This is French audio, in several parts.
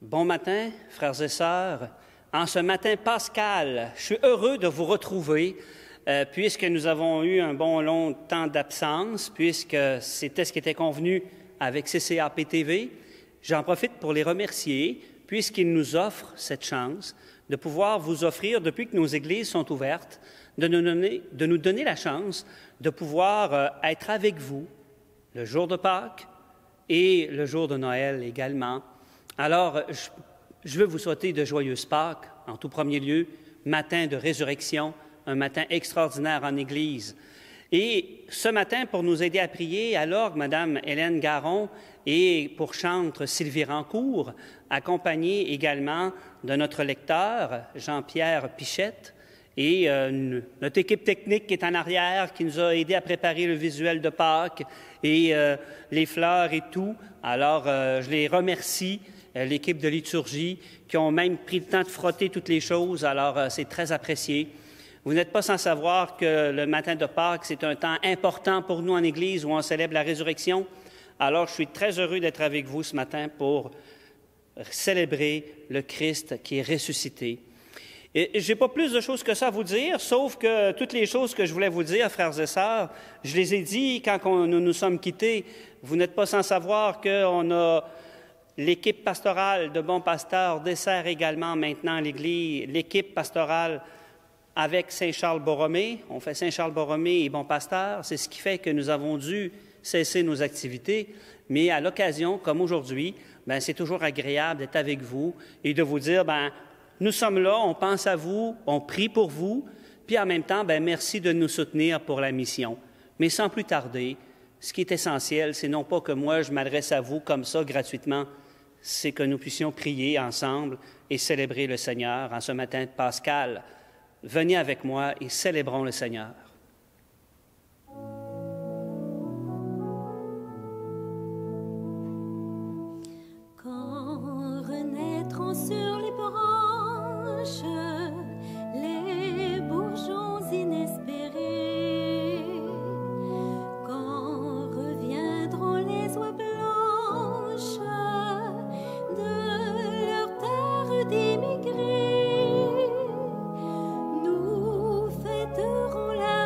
Bon matin, frères et sœurs. En ce matin pascal, je suis heureux de vous retrouver puisque nous avons eu un bon long temps d'absence, puisque c'était ce qui était convenu avec CCAP-TV. J'en profite pour les remercier puisqu'ils nous offrent cette chance de pouvoir vous offrir, depuis que nos églises sont ouvertes, de nous donner la chance de pouvoir être avec vous le jour de Pâques et le jour de Noël également. Alors, je veux vous souhaiter de joyeuses Pâques, en tout premier lieu, matin de résurrection, un matin extraordinaire en Église. Et ce matin, pour nous aider à prier, à l'orgue, Mme Hélène Garon et pour chantre Sylvie Rancourt, accompagnée également de notre lecteur, Jean-Pierre Pichette, et notre équipe technique qui est en arrière, qui nous a aidés à préparer le visuel de Pâques et les fleurs et tout. Alors, je les remercie, l'équipe de liturgie, qui ont même pris le temps de frotter toutes les choses. Alors, c'est très apprécié. Vous n'êtes pas sans savoir que le matin de Pâques, c'est un temps important pour nous en Église où on célèbre la résurrection. Alors, je suis très heureux d'être avec vous ce matin pour célébrer le Christ qui est ressuscité. Et je n'ai pas plus de choses que ça à vous dire, sauf que toutes les choses que je voulais vous dire, frères et sœurs, je les ai dit quand nous nous sommes quittés. Vous n'êtes pas sans savoir qu'on a l'équipe pastorale de Bon Pasteur dessert également maintenant l'Église, l'équipe pastorale avec Saint-Charles-Borromée. On fait Saint-Charles-Borromée et Bon Pasteur. C'est ce qui fait que nous avons dû cesser nos activités. Mais à l'occasion, comme aujourd'hui, c'est toujours agréable d'être avec vous et de vous dire, nous sommes là, on pense à vous, on prie pour vous, puis en même temps, merci de nous soutenir pour la mission. Mais sans plus tarder, ce qui est essentiel, c'est non pas que moi je m'adresse à vous comme ça gratuitement, c'est que nous puissions prier ensemble et célébrer le Seigneur en ce matin pascal. Venez avec moi et célébrons le Seigneur. Quand renaîtront sur les branches les bourgeons inespérés, quand reviendront les oies blanches de leur terre d'immigrés, nous fêterons la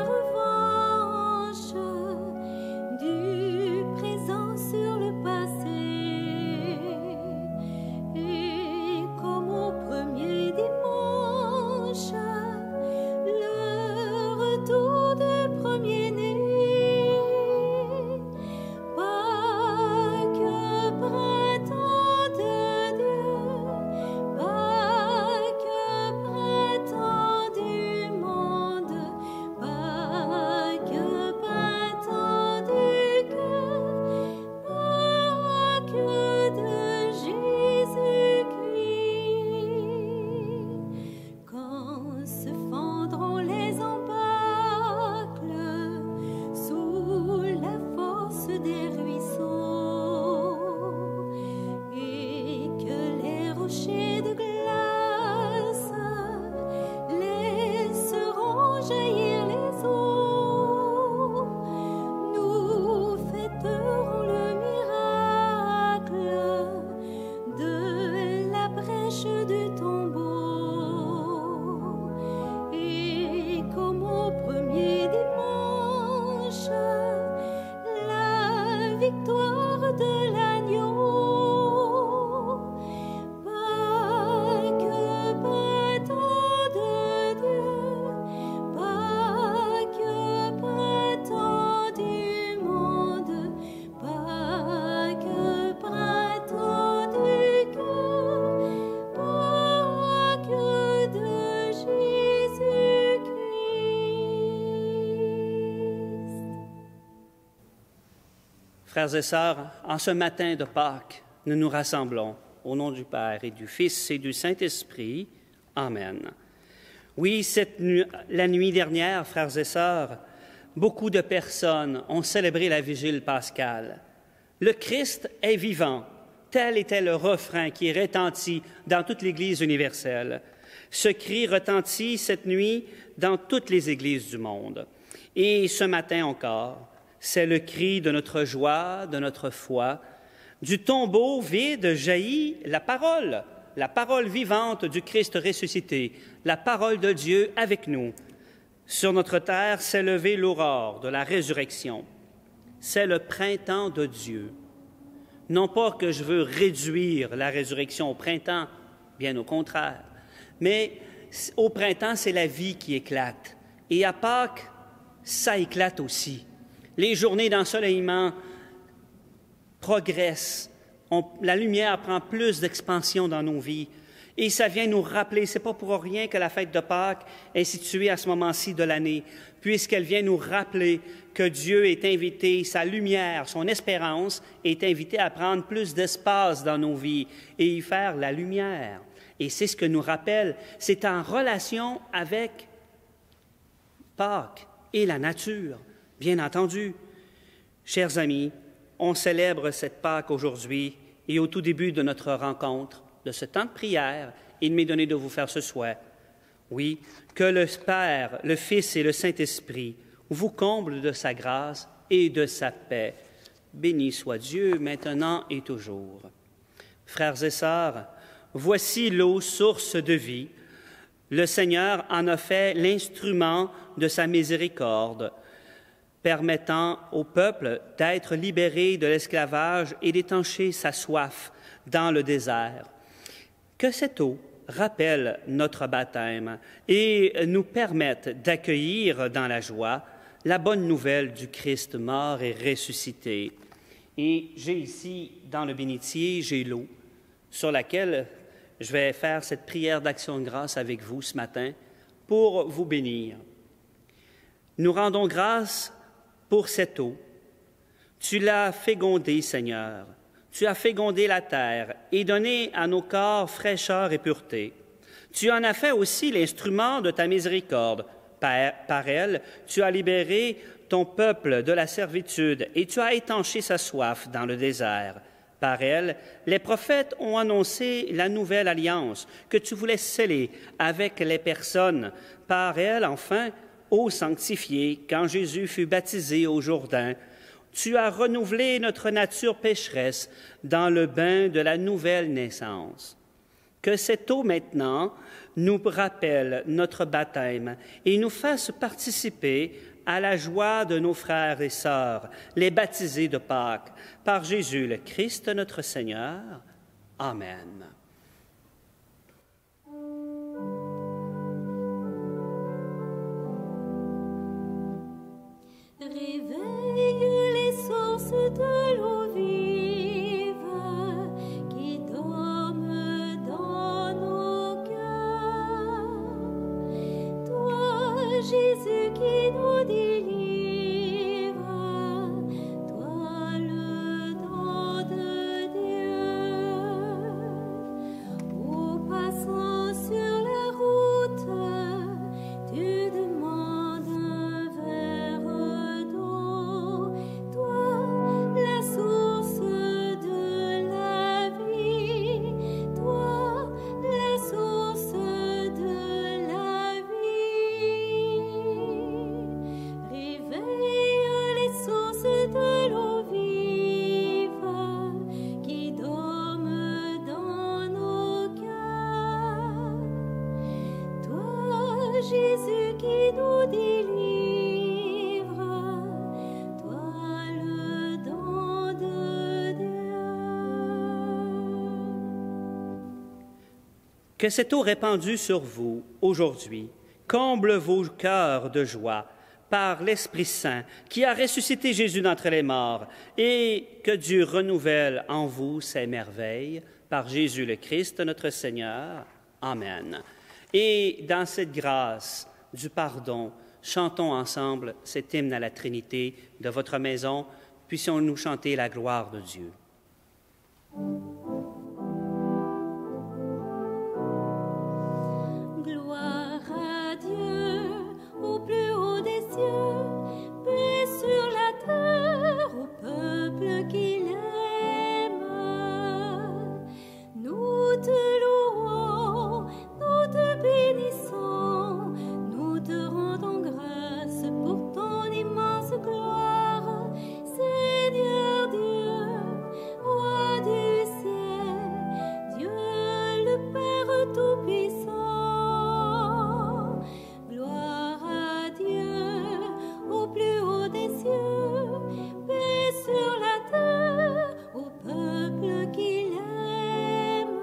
Frères et sœurs, en ce matin de Pâques, nous nous rassemblons au nom du Père et du Fils et du Saint-Esprit. Amen. Oui, la nuit dernière, frères et sœurs, beaucoup de personnes ont célébré la vigile pascale. Le Christ est vivant. Tel était le refrain qui retentit dans toute l'Église universelle. Ce cri retentit cette nuit dans toutes les églises du monde. Et ce matin encore, c'est le cri de notre joie, de notre foi. Du tombeau vide jaillit la parole vivante du Christ ressuscité, la parole de Dieu avec nous. Sur notre terre s'est levée l'aurore de la résurrection. C'est le printemps de Dieu. Non pas que je veux réduire la résurrection au printemps, bien au contraire, mais au printemps, c'est la vie qui éclate. Et à Pâques, ça éclate aussi. Les journées d'ensoleillement progressent. La lumière prend plus d'expansion dans nos vies. Et ça vient nous rappeler, c'est pas pour rien que la fête de Pâques est située à ce moment-ci de l'année, puisqu'elle vient nous rappeler que Dieu est invité, sa lumière, son espérance est invitée à prendre plus d'espace dans nos vies et y faire la lumière. Et c'est ce que nous rappelle, c'est en relation avec Pâques et la nature, bien entendu. Chers amis, on célèbre cette Pâques aujourd'hui et au tout début de notre rencontre, de ce temps de prière, il m'est donné de vous faire ce souhait. Oui, que le Père, le Fils et le Saint-Esprit vous comblent de sa grâce et de sa paix. Béni soit Dieu, maintenant et toujours. Frères et sœurs, voici l'eau, source de vie. Le Seigneur en a fait l'instrument de sa miséricorde, permettant au peuple d'être libéré de l'esclavage et d'étancher sa soif dans le désert. Que cette eau rappelle notre baptême et nous permette d'accueillir dans la joie la bonne nouvelle du Christ mort et ressuscité. Et j'ai ici, dans le bénitier, j'ai l'eau sur laquelle je vais faire cette prière d'action de grâce avec vous ce matin pour vous bénir. Nous rendons grâce pour cette eau. Tu l'as fécondée, Seigneur. Tu as fécondé la terre et donné à nos corps fraîcheur et pureté. Tu en as fait aussi l'instrument de ta miséricorde. Par elle, tu as libéré ton peuple de la servitude et tu as étanché sa soif dans le désert. Par elle, les prophètes ont annoncé la nouvelle alliance que tu voulais sceller avec les personnes. Par elle, enfin, ô sanctifié, quand Jésus fut baptisé au Jourdain, tu as renouvelé notre nature pécheresse dans le bain de la nouvelle naissance. Que cette eau maintenant nous rappelle notre baptême et nous fasse participer à la joie de nos frères et sœurs, les baptisés de Pâques, par Jésus le Christ notre Seigneur. Amen. Réveille les sources de l'eau vive qui dorment dans nos cœurs. Toi, Jésus, qui nous délivre, toi le don de Dieu. Ô passant sur la route, tu demandes un verre d'eau. Toi, la source de la vie, toi, la source de la vie. Réveille les sources de l'eau vive qui dorment dans nos cœurs. Toi, Jésus, qui nous délivre, toi le don de Dieu. Que cette eau répandue sur vous aujourd'hui comble vos cœurs de joie par l'Esprit Saint qui a ressuscité Jésus d'entre les morts et que Dieu renouvelle en vous ses merveilles par Jésus le Christ notre Seigneur. Amen. Et dans cette grâce du pardon, chantons ensemble cet hymne à la Trinité de votre maison puissions-nous chanter la gloire de Dieu. Gloire à Dieu au plus haut des cieux, paix sur la terre au peuple qu'il aime. Nous te louons, nous te bénissons, nous te rendons grâce pour ton immense gloire, Seigneur Dieu, roi du ciel, Dieu le Père Tout-Puissant. Gloire à Dieu au plus haut des cieux, paix sur la terre au peuple qu'il aime.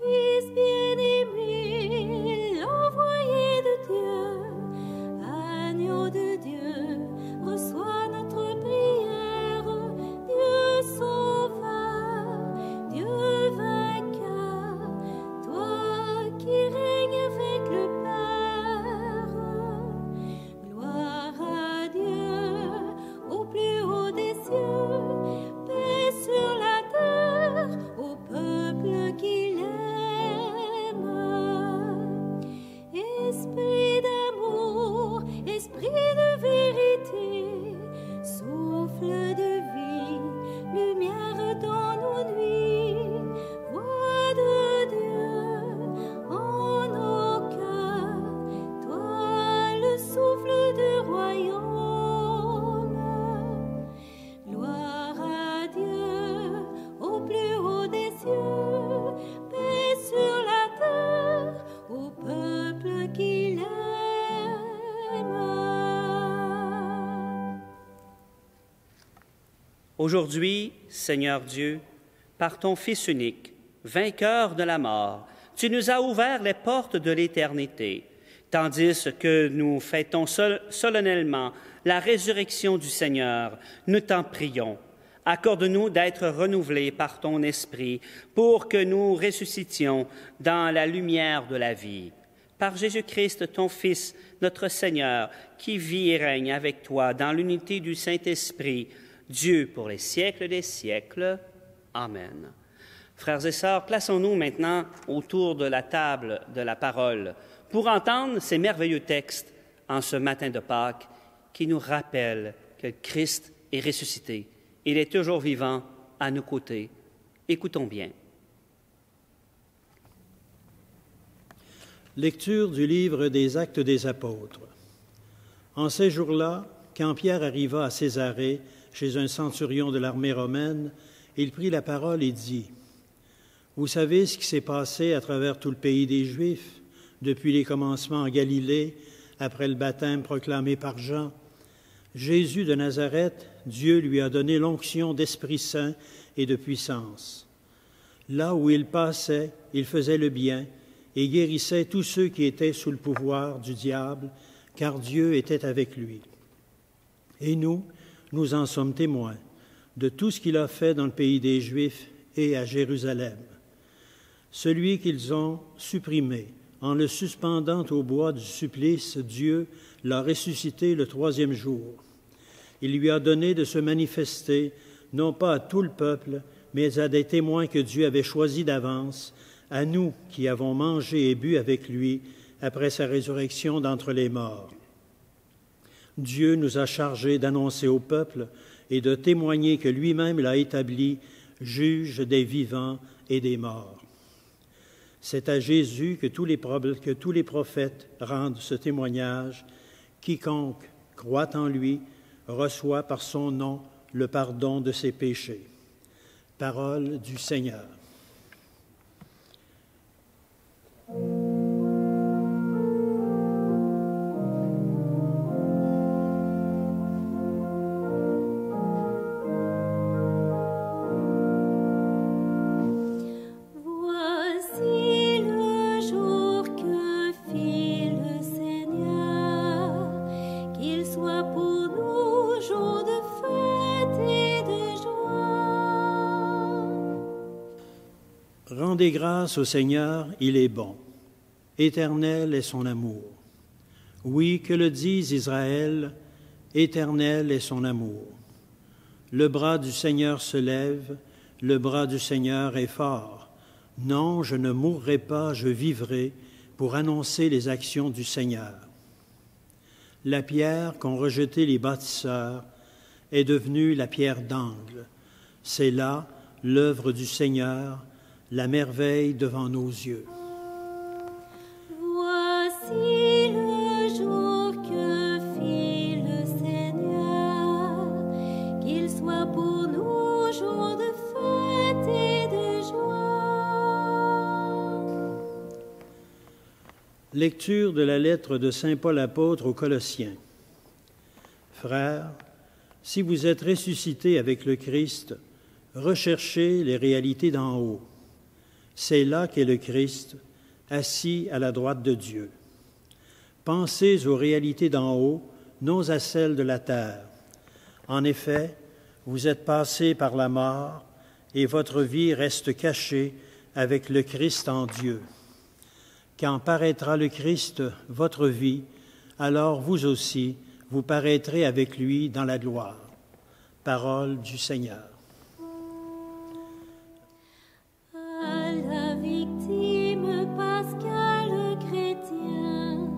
Fils bien-aimé, l'envoyé de Dieu, agneau de Dieu, reçois notre prière. Dieu sauveur, Dieu vainqueur, toi qui règnes avec le Père. Gloire à Dieu au plus haut des cieux, paix sur la terre au peuple qu'il aime. Esprit d'amour, esprit de vérité, souffle de vie, lumière dans nos nuits, voix de Dieu en nos cœurs, toi le souffle du royaume. Gloire à Dieu au plus haut des cieux, paix sur la terre au peuple qu'il aime. Aujourd'hui, Seigneur Dieu, par ton Fils unique, vainqueur de la mort, tu nous as ouvert les portes de l'éternité, tandis que nous fêtons solennellement la résurrection du Seigneur. Nous t'en prions. Accorde-nous d'être renouvelés par ton Esprit pour que nous ressuscitions dans la lumière de la vie. Par Jésus-Christ, ton Fils, notre Seigneur, qui vit et règne avec toi dans l'unité du Saint-Esprit, Dieu pour les siècles des siècles. Amen. Frères et sœurs, plaçons-nous maintenant autour de la table de la parole pour entendre ces merveilleux textes en ce matin de Pâques qui nous rappellent que Christ est ressuscité. Il est toujours vivant à nos côtés. Écoutons bien. Lecture du livre des Actes des Apôtres. En ces jours-là, quand Pierre arriva à Césarée, chez un centurion de l'armée romaine, il prit la parole et dit : « Vous savez ce qui s'est passé à travers tout le pays des Juifs, depuis les commencements en Galilée, après le baptême proclamé par Jean. Jésus de Nazareth, Dieu lui a donné l'onction d'Esprit Saint et de puissance. Là où il passait, il faisait le bien et guérissait tous ceux qui étaient sous le pouvoir du diable, car Dieu était avec lui. Et nous en sommes témoins de tout ce qu'il a fait dans le pays des Juifs et à Jérusalem. Celui qu'ils ont supprimé, en le suspendant au bois du supplice, Dieu l'a ressuscité le troisième jour. Il lui a donné de se manifester, non pas à tout le peuple, mais à des témoins que Dieu avait choisis d'avance, à nous qui avons mangé et bu avec lui après sa résurrection d'entre les morts. Dieu nous a chargés d'annoncer au peuple et de témoigner que lui-même l'a établi, juge des vivants et des morts. C'est à Jésus que tous les prophètes rendent ce témoignage. Quiconque croit en lui reçoit par son nom le pardon de ses péchés. Parole du Seigneur. Rendez grâce au Seigneur, il est bon. Éternel est son amour. Oui, que le dise Israël, Éternel est son amour. Le bras du Seigneur se lève, le bras du Seigneur est fort. Non, je ne mourrai pas, je vivrai pour annoncer les actions du Seigneur. La pierre qu'ont rejetée les bâtisseurs est devenue la pierre d'angle. C'est là l'œuvre du Seigneur, la merveille devant nos yeux. Voici le jour que fit le Seigneur, qu'il soit pour nous jour de fête et de joie. Lecture de la lettre de saint Paul apôtre aux Colossiens. Frères, si vous êtes ressuscités avec le Christ, recherchez les réalités d'en haut. C'est là qu'est le Christ, assis à la droite de Dieu. Pensez aux réalités d'en haut, non à celles de la terre. En effet, vous êtes passés par la mort et votre vie reste cachée avec le Christ en Dieu. Quand paraîtra le Christ, votre vie, alors vous aussi, vous paraîtrez avec lui dans la gloire. Parole du Seigneur. À la victime pascale chrétien,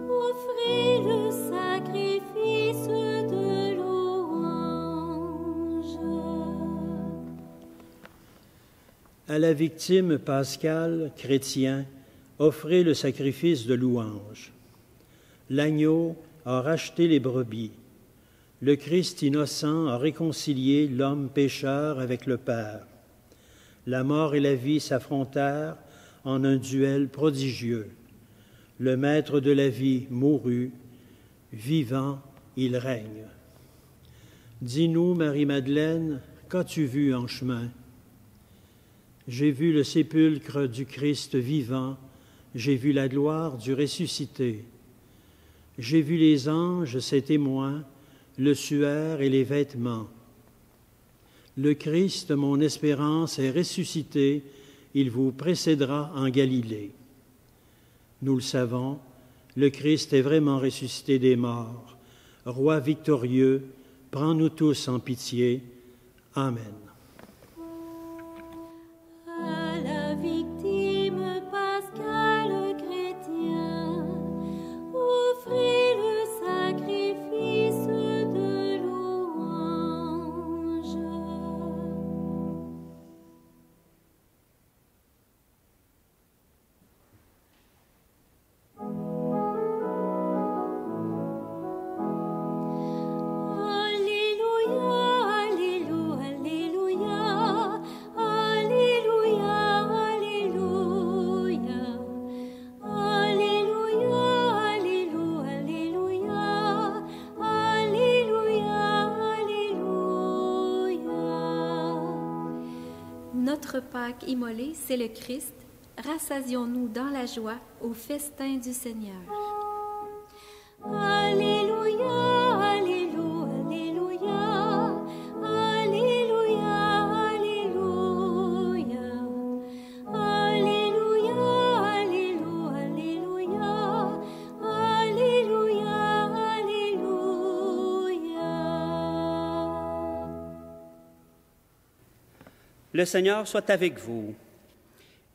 offrez le sacrifice de louange. À la victime pascale chrétien, offrez le sacrifice de louange. L'agneau a racheté les brebis. Le Christ innocent a réconcilié l'homme pécheur avec le Père. La mort et la vie s'affrontèrent en un duel prodigieux. Le Maître de la vie mourut, vivant, il règne. Dis-nous, Marie-Madeleine, qu'as-tu vu en chemin? J'ai vu le sépulcre du Christ vivant, j'ai vu la gloire du ressuscité. J'ai vu les anges, ses témoins, le suaire et les vêtements. Le Christ, mon espérance, est ressuscité, il vous précédera en Galilée. Nous le savons, le Christ est vraiment ressuscité des morts. Roi victorieux, prends-nous tous en pitié. Amen. À la victime pascale chrétien, offrez le sacrifice de louange. Notre Pâque immolée, c'est le Christ. Rassasions-nous dans la joie au festin du Seigneur. Alléluia, alléluia, alléluia, alléluia, alléluia, alléluia, alléluia, alléluia, alléluia. Le Seigneur soit avec vous.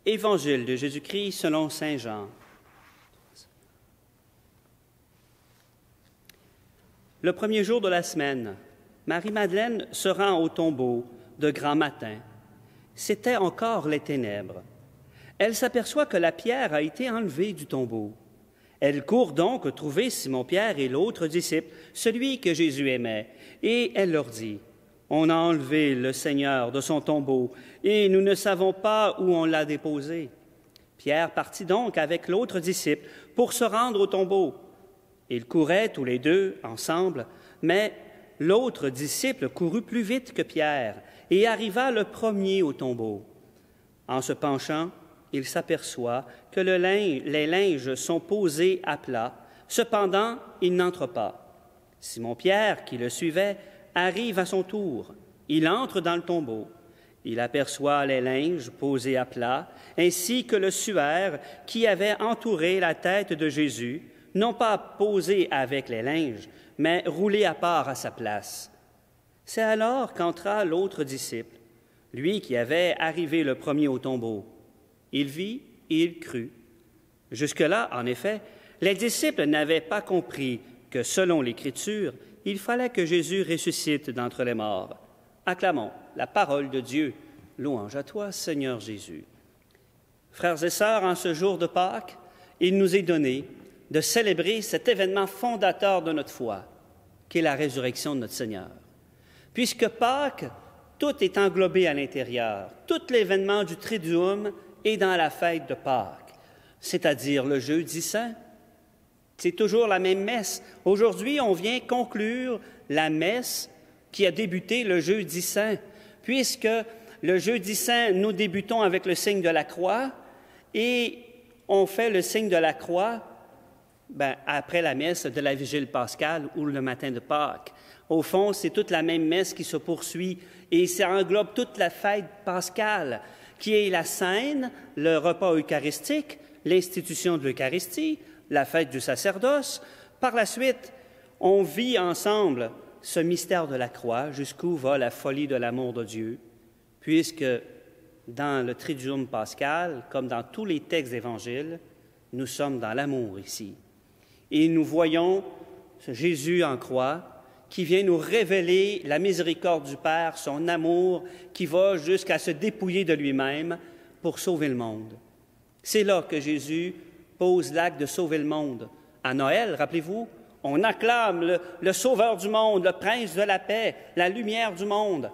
Évangile de Jésus-Christ selon saint Jean. Le premier jour de la semaine, Marie-Madeleine se rend au tombeau de grand matin. C'était encore les ténèbres. Elle s'aperçoit que la pierre a été enlevée du tombeau. Elle court donc trouver Simon-Pierre et l'autre disciple, celui que Jésus aimait, et elle leur dit: « On a enlevé le Seigneur de son tombeau, et nous ne savons pas où on l'a déposé. » Pierre partit donc avec l'autre disciple pour se rendre au tombeau. Ils couraient tous les deux ensemble, mais l'autre disciple courut plus vite que Pierre et arriva le premier au tombeau. En se penchant, il s'aperçoit que les linges sont posés à plat. Cependant, il n'entre pas. Simon-Pierre, qui le suivait, arrive à son tour. Il entre dans le tombeau. Il aperçoit les linges posés à plat, ainsi que le suaire qui avait entouré la tête de Jésus. non pas posé avec les linges, mais roulé à part à sa place. C'est alors qu'entra l'autre disciple, lui qui avait arrivé le premier au tombeau. Il vit et il crut. Jusque-là, en effet, les disciples n'avaient pas compris que, selon l'Écriture, il fallait que Jésus ressuscite d'entre les morts. Acclamons la parole de Dieu. Louange à toi, Seigneur Jésus. Frères et sœurs, en ce jour de Pâques, il nous est donné de célébrer cet événement fondateur de notre foi, qui est la résurrection de notre Seigneur. Puisque Pâques, tout est englobé à l'intérieur. Tout l'événement du Triduum est dans la fête de Pâques, c'est-à-dire le jeudi saint. C'est toujours la même messe. Aujourd'hui, on vient conclure la messe qui a débuté le jeudi saint, puisque le jeudi saint, nous débutons avec le signe de la croix et on fait le signe de la croix après la messe de la vigile pascale ou le matin de Pâques. Au fond, c'est toute la même messe qui se poursuit et ça englobe toute la fête pascale, qui est la scène, le repas eucharistique, l'institution de l'Eucharistie, la fête du sacerdoce. Par la suite, on vit ensemble ce mystère de la croix, jusqu'où va la folie de l'amour de Dieu, puisque dans le Triduum pascal, comme dans tous les textes d'Évangile, nous sommes dans l'amour ici. Et nous voyons ce Jésus en croix qui vient nous révéler la miséricorde du Père, son amour qui va jusqu'à se dépouiller de lui-même pour sauver le monde. C'est là que Jésus pose l'acte de sauver le monde. À Noël, rappelez-vous, on acclame le Sauveur du monde, le Prince de la paix, la lumière du monde.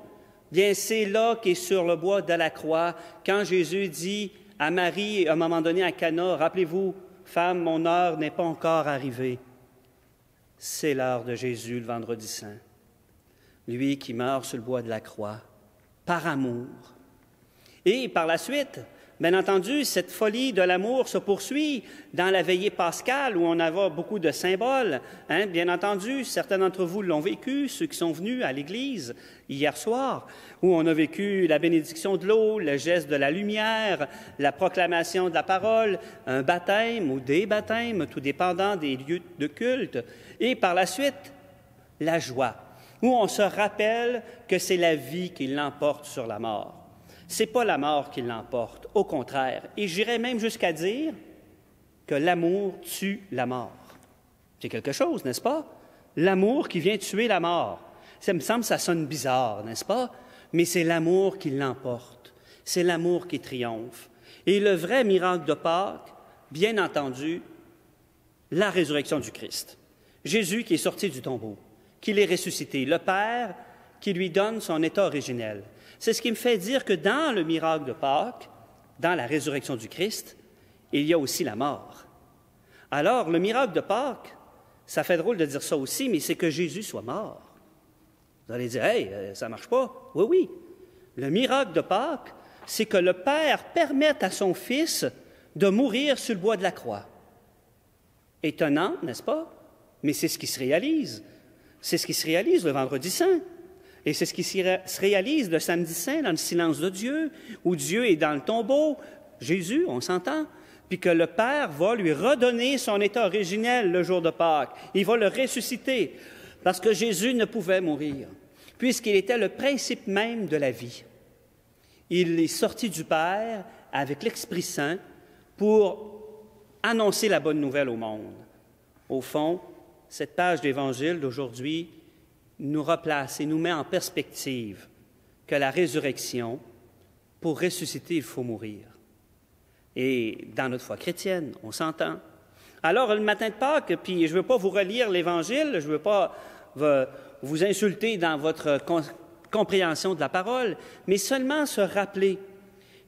Bien, c'est là qu'est sur le bois de la croix, quand Jésus dit à Marie, à un moment donné à Cana, rappelez-vous, femme, mon heure n'est pas encore arrivée. C'est l'heure de Jésus, le vendredi saint. Lui qui meurt sur le bois de la croix, par amour. Et par la suite, bien entendu, cette folie de l'amour se poursuit dans la veillée pascale où on a beaucoup de symboles. Bien entendu, certains d'entre vous l'ont vécu, ceux qui sont venus à l'Église hier soir, où on a vécu la bénédiction de l'eau, le geste de la lumière, la proclamation de la parole, un baptême ou des baptêmes, tout dépendant des lieux de culte. Et par la suite, la joie, où on se rappelle que c'est la vie qui l'emporte sur la mort. Ce n'est pas la mort qui l'emporte, au contraire. Et j'irais même jusqu'à dire que l'amour tue la mort. C'est quelque chose, n'est-ce pas? L'amour qui vient tuer la mort. Ça me semble que ça sonne bizarre, n'est-ce pas? Mais c'est l'amour qui l'emporte. C'est l'amour qui triomphe. Et le vrai miracle de Pâques, bien entendu, la résurrection du Christ. Jésus qui est sorti du tombeau, qui l'est ressuscité. Le Père qui lui donne son état originel. C'est ce qui me fait dire que dans le miracle de Pâques, dans la résurrection du Christ, il y a aussi la mort. Alors, le miracle de Pâques, ça fait drôle de dire ça aussi, mais c'est que Jésus soit mort. Vous allez dire, « Hey, ça ne marche pas. » Oui, oui. Le miracle de Pâques, c'est que le Père permette à son Fils de mourir sur le bois de la croix. Étonnant, n'est-ce pas? Mais c'est ce qui se réalise. C'est ce qui se réalise le vendredi saint. Et c'est ce qui se réalise le samedi saint dans le silence de Dieu, où Dieu est dans le tombeau, Jésus, on s'entend, puis que le Père va lui redonner son état originel le jour de Pâques. Il va le ressusciter, parce que Jésus ne pouvait mourir, puisqu'il était le principe même de la vie. Il est sorti du Père avec l'Esprit Saint pour annoncer la bonne nouvelle au monde. Au fond, cette page d'Évangile d'aujourd'hui nous replace et nous met en perspective que la résurrection, pour ressusciter, il faut mourir. Et dans notre foi chrétienne, on s'entend. Alors, le matin de Pâques, puis je ne veux pas vous relire l'Évangile, je ne veux pas vous insulter dans votre compréhension de la parole, mais seulement se rappeler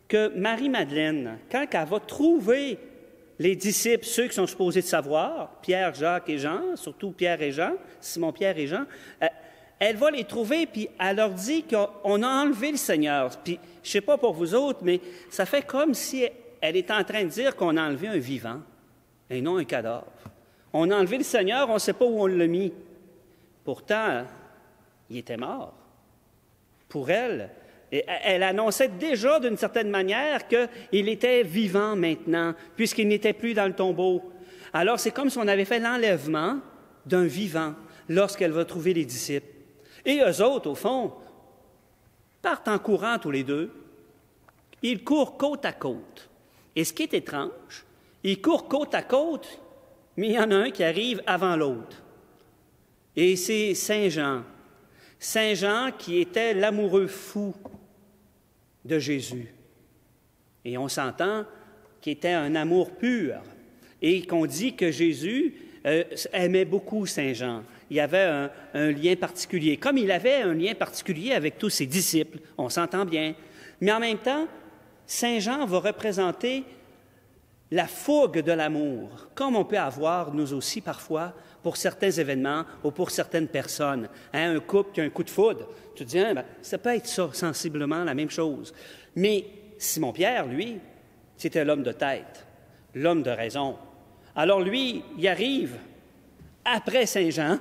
que Marie-Madeleine, quand elle va trouver les disciples, ceux qui sont supposés de savoir, Pierre, Jacques et Jean, surtout Pierre et Jean, Simon, Pierre et Jean, elle va les trouver, puis elle leur dit qu'on a enlevé le Seigneur. Puis, je ne sais pas pour vous autres, mais ça fait comme si elle est en train de dire qu'on a enlevé un vivant et non un cadavre. On a enlevé le Seigneur, on ne sait pas où on l'a mis. Pourtant, il était mort. Pour elle, et elle annonçait déjà d'une certaine manière qu'il était vivant maintenant, puisqu'il n'était plus dans le tombeau. Alors, c'est comme si on avait fait l'enlèvement d'un vivant lorsqu'elle va trouver les disciples. Et eux autres, au fond, partent en courant tous les deux. Ils courent côte à côte. Et ce qui est étrange, ils courent côte à côte, mais il y en a un qui arrive avant l'autre. Et c'est Saint Jean. Saint Jean qui était l'amoureux fou de Jésus. Et on s'entend qu'il était un amour pur. Et qu'on dit que Jésus aimait beaucoup Saint Jean. Il y avait un lien particulier. Comme il avait un lien particulier avec tous ses disciples, on s'entend bien. Mais en même temps, Saint Jean va représenter la fougue de l'amour, comme on peut avoir, nous aussi, parfois, pour certains événements ou pour certaines personnes. Un couple qui a un coup de foudre, tu te dis, ça peut être ça, sensiblement la même chose. Mais Simon-Pierre, lui, c'était l'homme de tête, l'homme de raison. Alors lui, il arrive après Saint-Jean.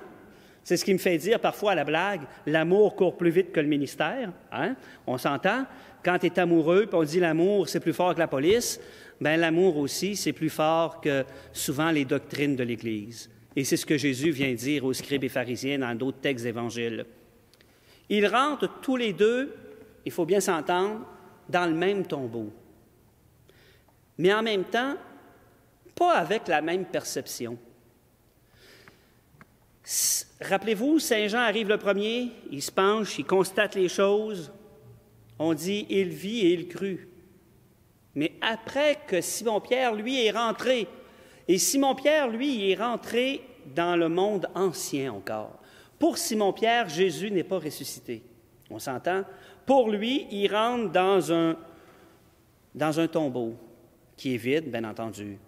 C'est ce qui me fait dire parfois à la blague, l'amour court plus vite que le ministère. Hein? On s'entend? Quand tu es amoureux, puis on dit l'amour, c'est plus fort que la police, bien l'amour aussi, c'est plus fort que souvent les doctrines de l'Église. Et c'est ce que Jésus vient dire aux scribes et pharisiens dans d'autres textes d'Évangile. Ils rentrent tous les deux, il faut bien s'entendre, dans le même tombeau. Mais en même temps, pas avec la même perception. Rappelez-vous, Saint Jean arrive le premier, il se penche, il constate les choses. On dit, il vit et il crut. Mais après que Simon-Pierre, lui, est rentré, et Simon-Pierre, lui, il est rentré dans le monde ancien encore. Pour Simon-Pierre, Jésus n'est pas ressuscité. On s'entend? Pour lui, il rentre dans un tombeau qui est vide, bien entendu.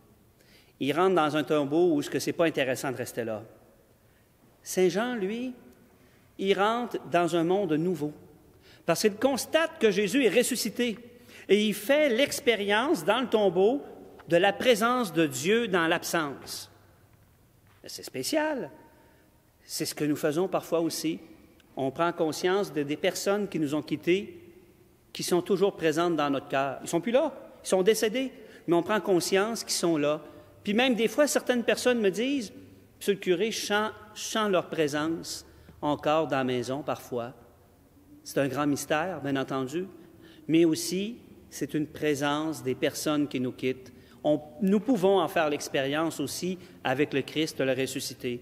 Il rentre dans un tombeau où ce n'est pas intéressant de rester là. Saint Jean, lui, il rentre dans un monde nouveau. Parce qu'il constate que Jésus est ressuscité. Et il fait l'expérience dans le tombeau de la présence de Dieu dans l'absence. C'est spécial. C'est ce que nous faisons parfois aussi. On prend conscience des personnes qui nous ont quittés, qui sont toujours présentes dans notre cœur. Ils ne sont plus là, ils sont décédés, mais on prend conscience qu'ils sont là. Puis même des fois, certaines personnes me disent, « Monsieur le curé, je sens leur présence encore dans la maison parfois. » C'est un grand mystère, bien entendu, mais aussi c'est une présence des personnes qui nous quittent. Nous pouvons en faire l'expérience aussi avec le Christ, le ressuscité.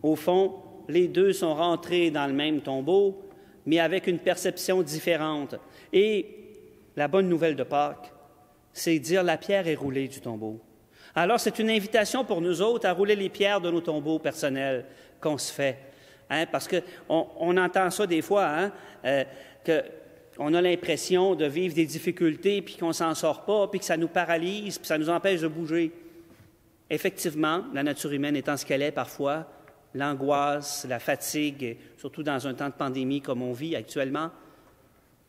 Au fond, les deux sont rentrés dans le même tombeau, mais avec une perception différente. Et la bonne nouvelle de Pâques, c'est dire la pierre est roulée du tombeau. Alors, c'est une invitation pour nous autres à rouler les pierres de nos tombeaux personnels qu'on se fait. Hein, parce qu'on entend ça des fois, qu'on a l'impression de vivre des difficultés, puis qu'on ne s'en sort pas, puis que ça nous paralyse, puis ça nous empêche de bouger. Effectivement, la nature humaine étant ce qu'elle est parfois, l'angoisse, la fatigue, surtout dans un temps de pandémie comme on vit actuellement,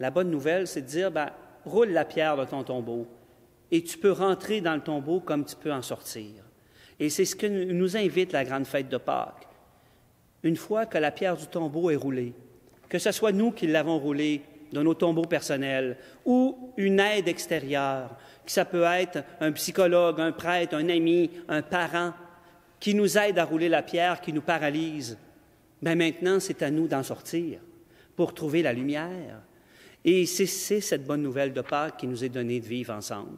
la bonne nouvelle, c'est de dire, roule la pierre de ton tombeau, et tu peux rentrer dans le tombeau comme tu peux en sortir. Et c'est ce que nous invite la grande fête de Pâques. Une fois que la pierre du tombeau est roulée, que ce soit nous qui l'avons roulée de nos tombeaux personnels ou une aide extérieure, que ça peut être un psychologue, un prêtre, un ami, un parent, qui nous aide à rouler la pierre, qui nous paralyse, bien maintenant, c'est à nous d'en sortir pour trouver la lumière. Et c'est cette bonne nouvelle de Pâques qui nous est donnée de vivre ensemble.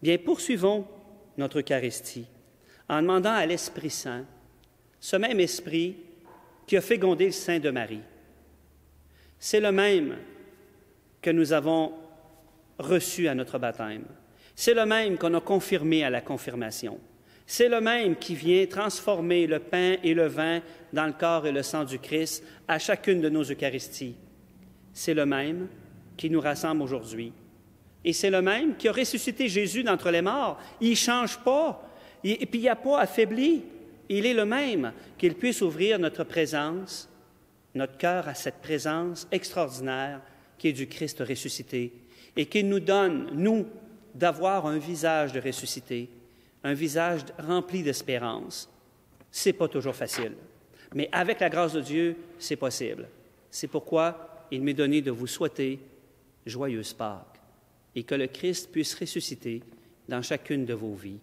Bien, poursuivons notre Eucharistie en demandant à l'Esprit Saint, ce même Esprit qui a fécondé le sein de Marie. C'est le même que nous avons reçu à notre baptême. C'est le même qu'on a confirmé à la confirmation. C'est le même qui vient transformer le pain et le vin dans le corps et le sang du Christ à chacune de nos Eucharisties. C'est le même qui nous rassemble aujourd'hui. Et c'est le même qui a ressuscité Jésus d'entre les morts. Il ne change pas. Et puis il n'a pas affaibli. Il est le même, qu'il puisse ouvrir notre présence, notre cœur à cette présence extraordinaire qui est du Christ ressuscité et qu'il nous donne, nous, d'avoir un visage de ressuscité, un visage rempli d'espérance. Ce n'est pas toujours facile, mais avec la grâce de Dieu, c'est possible. C'est pourquoi il m'est donné de vous souhaiter joyeuse Pâques et que le Christ puisse ressusciter dans chacune de vos vies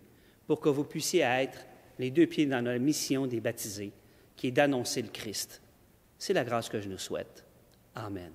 pour que vous puissiez être les 2 pieds dans la mission des baptisés, qui est d'annoncer le Christ. C'est la grâce que je nous souhaite. Amen.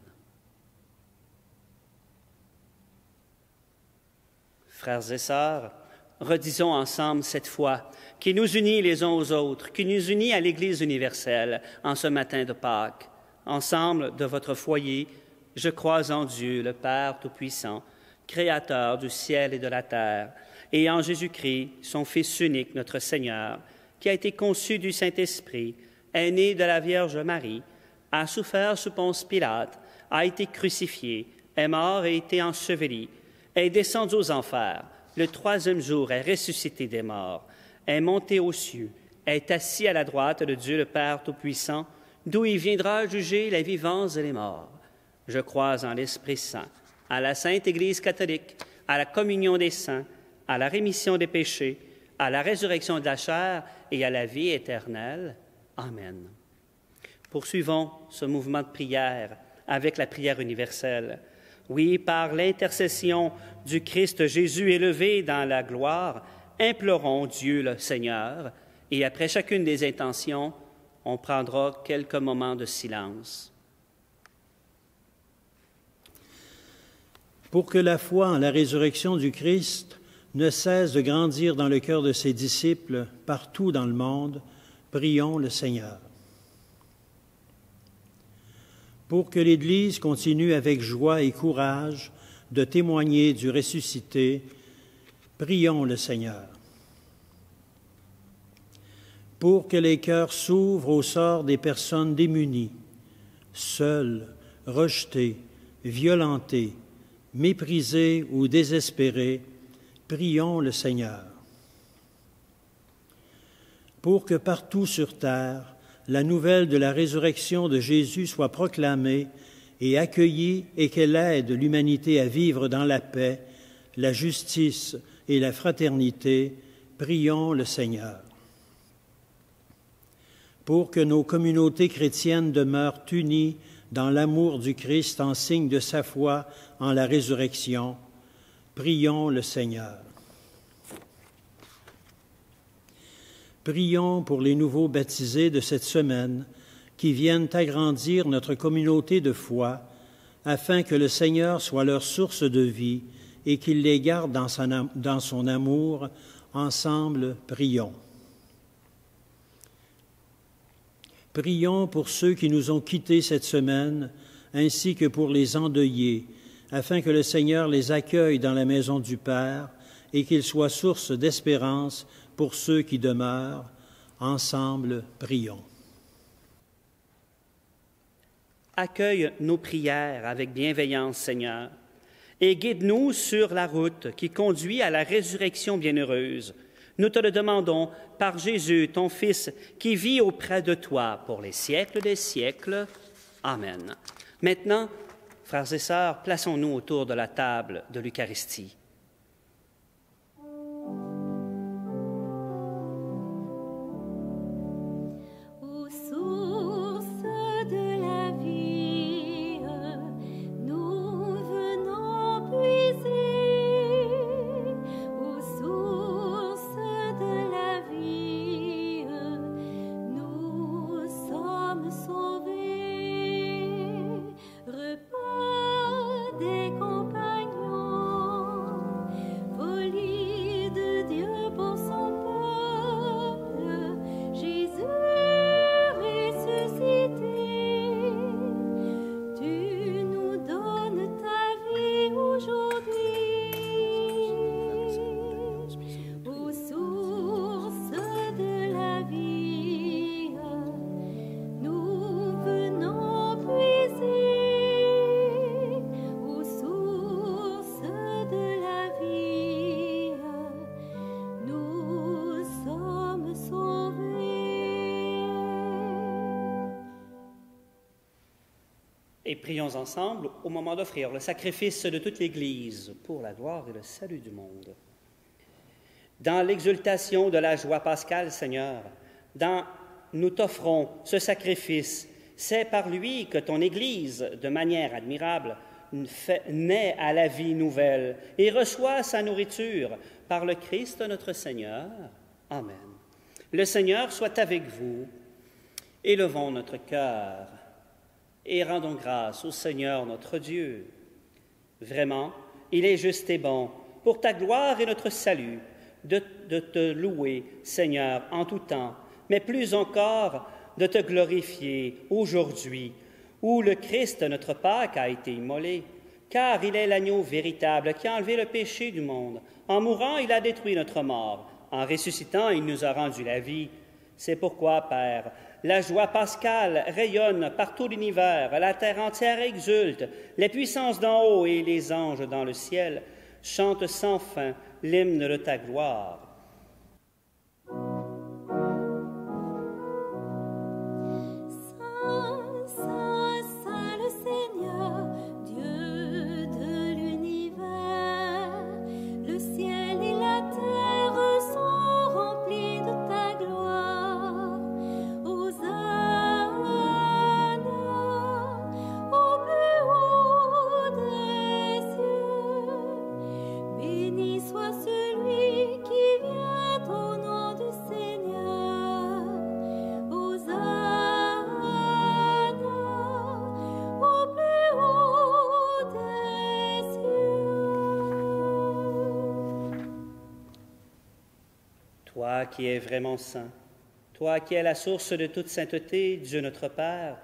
Frères et sœurs, redisons ensemble cette foi qui nous unit les uns aux autres, qui nous unit à l'Église universelle en ce matin de Pâques. Ensemble, de votre foyer, je crois en Dieu, le Père Tout-Puissant, Créateur du ciel et de la terre, et en Jésus-Christ, son Fils unique, notre Seigneur, qui a été conçu du Saint-Esprit, est né de la Vierge Marie, a souffert sous Ponce Pilate, a été crucifié, est mort et été enseveli, est descendu aux enfers, le 3e jour est ressuscité des morts, est monté aux cieux, est assis à la droite de Dieu le Père Tout-Puissant, d'où il viendra juger les vivants et les morts. Je crois en l'Esprit Saint, à la Sainte Église catholique, à la communion des saints, à la rémission des péchés, à la résurrection de la chair et à la vie éternelle. Amen. Poursuivons ce mouvement de prière avec la prière universelle. Oui, par l'intercession du Christ Jésus élevé dans la gloire, implorons Dieu le Seigneur, et après chacune des intentions, on prendra quelques moments de silence. Pour que la foi en la résurrection du Christ ne cesse de grandir dans le cœur de ses disciples partout dans le monde, prions le Seigneur. Pour que l'Église continue avec joie et courage de témoigner du ressuscité, prions le Seigneur. Pour que les cœurs s'ouvrent au sort des personnes démunies, seules, rejetées, violentées, méprisées ou désespérées, prions le Seigneur. Pour que partout sur terre, la nouvelle de la résurrection de Jésus soit proclamée et accueillie et qu'elle aide l'humanité à vivre dans la paix, la justice et la fraternité, prions le Seigneur. Pour que nos communautés chrétiennes demeurent unies dans l'amour du Christ en signe de sa foi en la résurrection, prions le Seigneur. Prions pour les nouveaux baptisés de cette semaine qui viennent agrandir notre communauté de foi afin que le Seigneur soit leur source de vie et qu'il les garde dans son amour. Ensemble, prions. Prions pour ceux qui nous ont quittés cette semaine, ainsi que pour les endeuillés, afin que le Seigneur les accueille dans la maison du Père et qu'il soit source d'espérance pour ceux qui demeurent. Ensemble, prions. Accueille nos prières avec bienveillance, Seigneur, et guide-nous sur la route qui conduit à la résurrection bienheureuse. Nous te le demandons par Jésus, ton Fils, qui vit auprès de toi pour les siècles des siècles. Amen. Maintenant, frères et sœurs, plaçons-nous autour de la table de l'Eucharistie. Et prions ensemble au moment d'offrir le sacrifice de toute l'Église pour la gloire et le salut du monde. Dans l'exultation de la joie pascale, Seigneur, nous t'offrons ce sacrifice. C'est par lui que ton Église, de manière admirable, naît à la vie nouvelle et reçoit sa nourriture par le Christ notre Seigneur. Amen. Le Seigneur soit avec vous. Élevons notre cœur et rendons grâce au Seigneur notre Dieu. Vraiment, il est juste et bon, pour ta gloire et notre salut, de te louer, Seigneur, en tout temps, mais plus encore de te glorifier aujourd'hui, où le Christ, notre Pâque, a été immolé, car il est l'agneau véritable qui a enlevé le péché du monde. En mourant, il a détruit notre mort. En ressuscitant, il nous a rendu la vie. C'est pourquoi, Père, la joie pascale rayonne par tout l'univers, la terre entière exulte, les puissances d'en haut et les anges dans le ciel chantent sans fin l'hymne de ta gloire. Saint, Saint, Saint le Seigneur, Dieu de l'univers, le ciel et la terre sont remplis de ta gloire. Hosanna au plus haut des cieux. Béni soit celui qui vient au nom du Seigneur. Hosanna au plus haut des cieux. Toi qui es vraiment saint, toi qui es la source de toute sainteté, Dieu notre Père,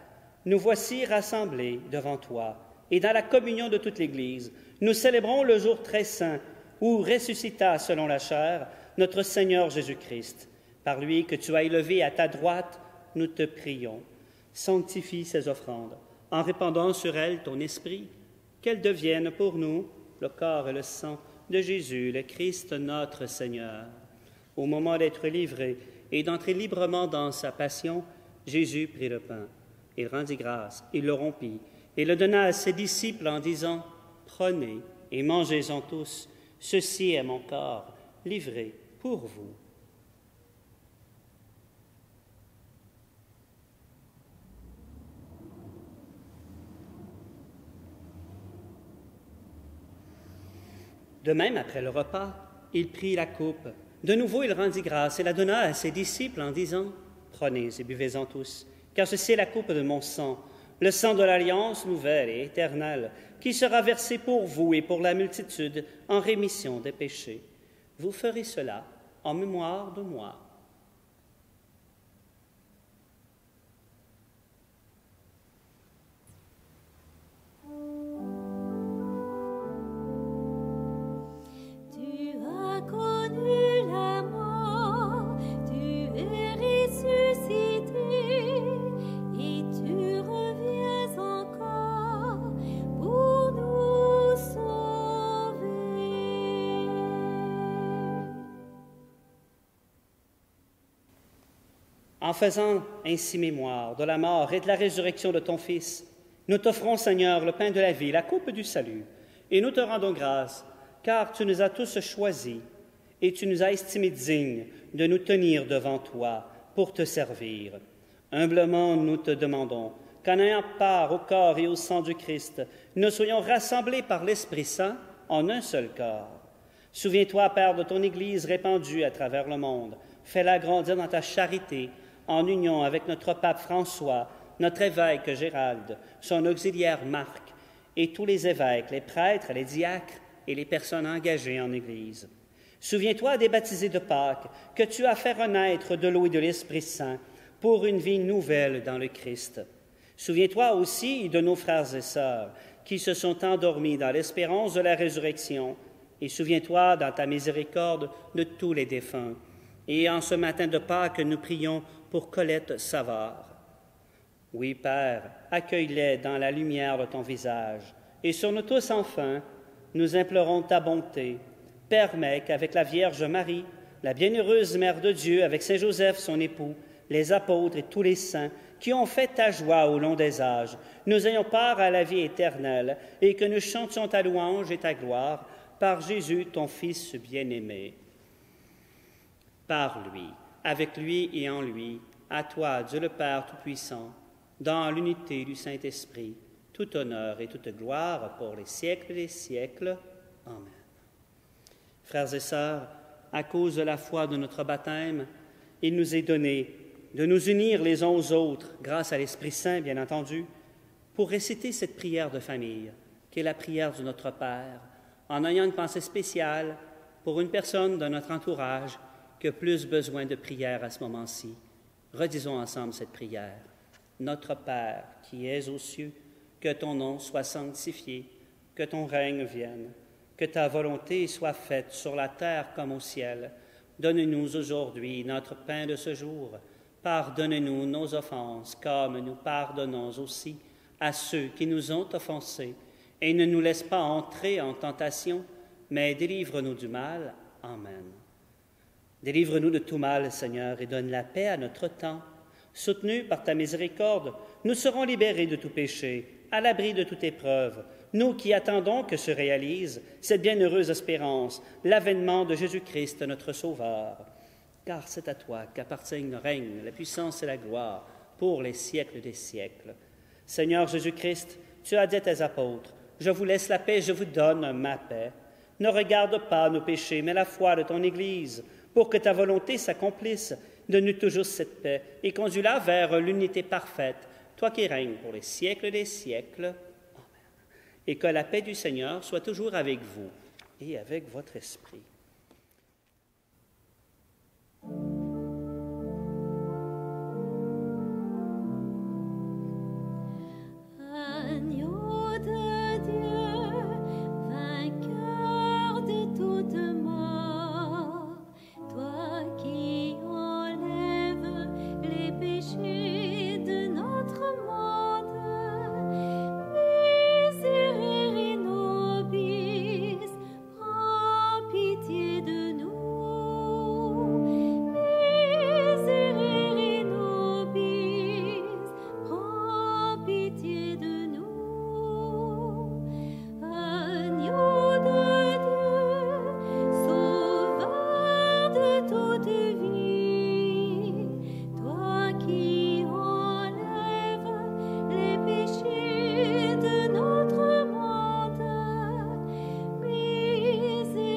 nous voici rassemblés devant toi et dans la communion de toute l'Église. Nous célébrons le jour très saint où ressuscita selon la chair notre Seigneur Jésus-Christ. Par lui que tu as élevé à ta droite, nous te prions. Sanctifie ces offrandes en répandant sur elles ton esprit, qu'elles deviennent pour nous le corps et le sang de Jésus, le Christ notre Seigneur. Au moment d'être livré et d'entrer librement dans sa passion, Jésus prit le pain. Il rendit grâce, il le rompit et le donna à ses disciples en disant « Prenez et mangez-en tous, ceci est mon corps, livré pour vous. » De même, après le repas, il prit la coupe. De nouveau, il rendit grâce et la donna à ses disciples en disant « Prenez et buvez-en tous, car ceci est la coupe de mon sang, le sang de l'alliance nouvelle et éternelle, qui sera versé pour vous et pour la multitude en rémission des péchés. Vous ferez cela en mémoire de moi. » Tu as connu la mort, tu es ressuscité et tu reviens encore pour nous sauver. En faisant ainsi mémoire de la mort et de la résurrection de ton Fils, nous t'offrons, Seigneur, le pain de la vie, la coupe du salut, et nous te rendons grâce, car tu nous as tous choisis et tu nous as estimés dignes de nous tenir devant toi pour te servir. Humblement, nous te demandons qu'en ayant part au corps et au sang du Christ, nous soyons rassemblés par l'Esprit Saint en un seul corps. Souviens-toi, Père, de ton Église répandue à travers le monde. Fais-la grandir dans ta charité, en union avec notre pape François, notre évêque Gérald, son auxiliaire Marc, et tous les évêques, les prêtres, les diacres et les personnes engagées en Église. Souviens-toi des baptisés de Pâques que tu as fait renaître de l'eau et de l'Esprit Saint pour une vie nouvelle dans le Christ. Souviens-toi aussi de nos frères et sœurs qui se sont endormis dans l'espérance de la résurrection, et souviens-toi dans ta miséricorde de tous les défunts. Et en ce matin de Pâques, nous prions pour Colette Savard. Oui, Père, accueille-les dans la lumière de ton visage. Et sur nous tous, enfin, nous implorons ta bonté. Permets qu'avec la Vierge Marie, la bienheureuse Mère de Dieu, avec Saint Joseph, son époux, les apôtres et tous les saints qui ont fait ta joie au long des âges, nous ayons part à la vie éternelle et que nous chantions ta louange et ta gloire par Jésus, ton Fils bien-aimé. Par lui, avec lui et en lui, à toi, Dieu le Père Tout-Puissant, dans l'unité du Saint-Esprit, tout honneur et toute gloire pour les siècles des siècles. Amen. Frères et sœurs, à cause de la foi de notre baptême, il nous est donné de nous unir les uns aux autres, grâce à l'Esprit Saint, bien entendu, pour réciter cette prière de famille, qui est la prière de notre Père, en ayant une pensée spéciale pour une personne de notre entourage qui a plus besoin de prière à ce moment-ci. Redisons ensemble cette prière. Notre Père, qui es aux cieux, que ton nom soit sanctifié, que ton règne vienne, que ta volonté soit faite sur la terre comme au ciel. Donne-nous aujourd'hui notre pain de ce jour. Pardonne-nous nos offenses, comme nous pardonnons aussi à ceux qui nous ont offensés. Et ne nous laisse pas entrer en tentation, mais délivre-nous du mal. Amen. Délivre-nous de tout mal, Seigneur, et donne la paix à notre temps. Soutenus par ta miséricorde, nous serons libérés de tout péché, à l'abri de toute épreuve, nous qui attendons que se réalise cette bienheureuse espérance, l'avènement de Jésus-Christ, notre Sauveur. Car c'est à toi qu'appartiennent le règne, la puissance et la gloire pour les siècles des siècles. Seigneur Jésus-Christ, tu as dit à tes apôtres, « Je vous laisse la paix, je vous donne ma paix. » Ne regarde pas nos péchés, mais la foi de ton Église, pour que ta volonté s'accomplisse. Donne-nous toujours cette paix et conduis-la vers l'unité parfaite, toi qui règnes pour les siècles des siècles. Amen. Et que la paix du Seigneur soit toujours avec vous et avec votre esprit. Agneau de Dieu, vainqueur de toute mort, toi qui enlèves les péchés de notre monde, miserere nobis, prends pitié de nous. Miserere nobis, prends pitié de nous. Agneau de Dieu, sauveur de toute vie, toi qui enlèves les péchés de notre monde, miserere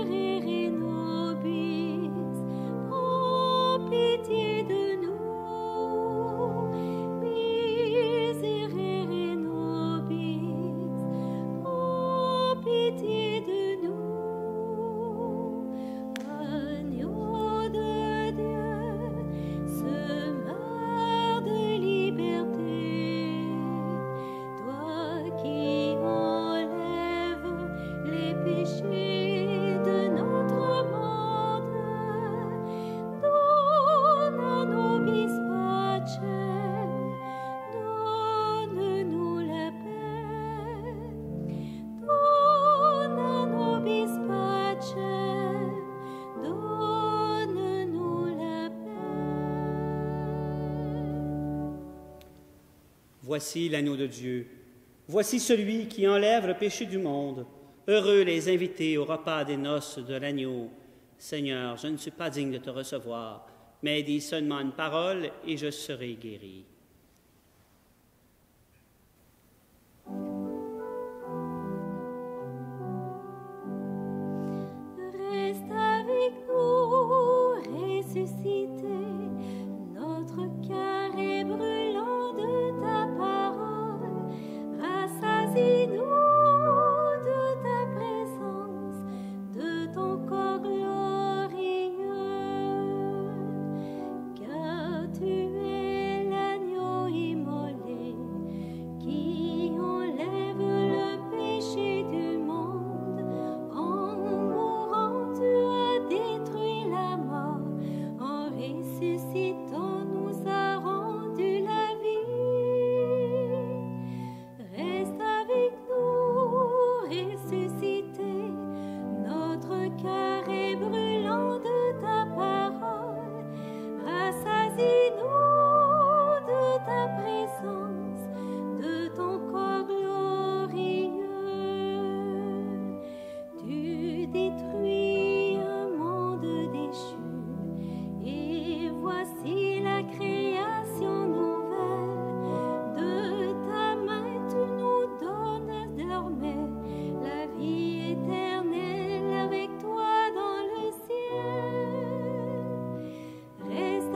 nobis, prends pitié de nous. Miserere nobis, prends pitié de nous. Agneau de Dieu, semeur de liberté, toi qui enlèves les péchés de notre monde, dona nobis pacem, donne-nous la paix. Dona nobis pacem, donne-nous la paix. Voici l'agneau de Dieu. Voici celui qui enlève le péché du monde. Heureux les invités au repas des noces de l'agneau. Seigneur, je ne suis pas digne de te recevoir, mais dis seulement une parole et je serai guéri. Reste avec nous, ressuscité, notre cœur est brûlant de ta parole. Rassasie-nous de ta présence, de ton corps glorieux, car tu es l'agneau immolé qui enlève le péché du monde. En mourant, tu as détruit la mort. En ressuscitant, nous a rendu la vie. Reste avec nous, ressuscité. Notre cœur est brûlant de ta parole. Rassasie-nous de ta présence, de ton corps glorieux. Tu détruis un monde déchu, et voici la création nouvelle. De ta main tu nous donnes désormais la vie éternelle avec toi dans le ciel. Reste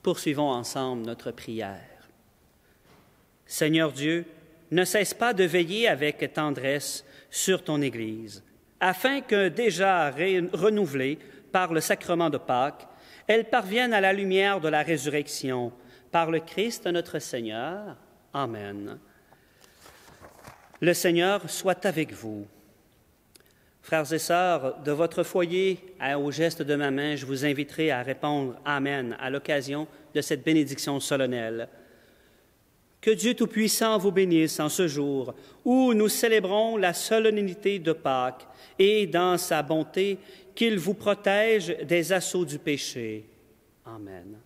Poursuivons ensemble notre prière. Seigneur Dieu, ne cesse pas de veiller avec tendresse sur ton Église, afin que, déjà renouvelée par le sacrement de Pâques, elle parvienne à la lumière de la résurrection, par le Christ notre Seigneur. Amen. Le Seigneur soit avec vous. Frères et sœurs, de votre foyer au geste de ma main, je vous inviterai à répondre « Amen » à l'occasion de cette bénédiction solennelle. Que Dieu Tout-Puissant vous bénisse en ce jour où nous célébrons la solennité de Pâques et, dans sa bonté, qu'il vous protège des assauts du péché. Amen.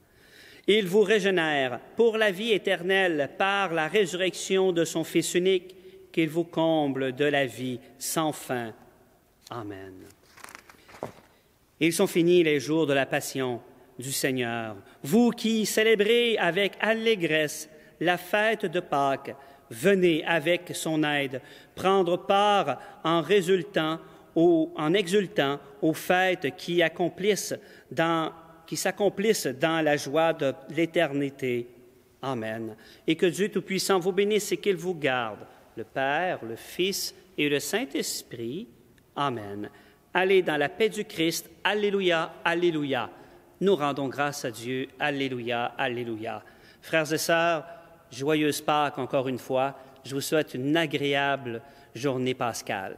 Il vous régénère pour la vie éternelle par la résurrection de son Fils unique, qu'il vous comble de la vie sans fin. Amen. Ils sont finis les jours de la passion du Seigneur. Vous qui célébrez avec allégresse la fête de Pâques, venez avec son aide prendre part en exultant aux fêtes qui s'accomplissent dans la joie de l'éternité. Amen. Et que Dieu Tout-Puissant vous bénisse et qu'il vous garde, le Père, le Fils et le Saint-Esprit. Amen. Allez dans la paix du Christ. Alléluia, alléluia. Nous rendons grâce à Dieu. Alléluia, alléluia. Frères et sœurs, joyeuse Pâques encore une fois. Je vous souhaite une agréable journée pascale.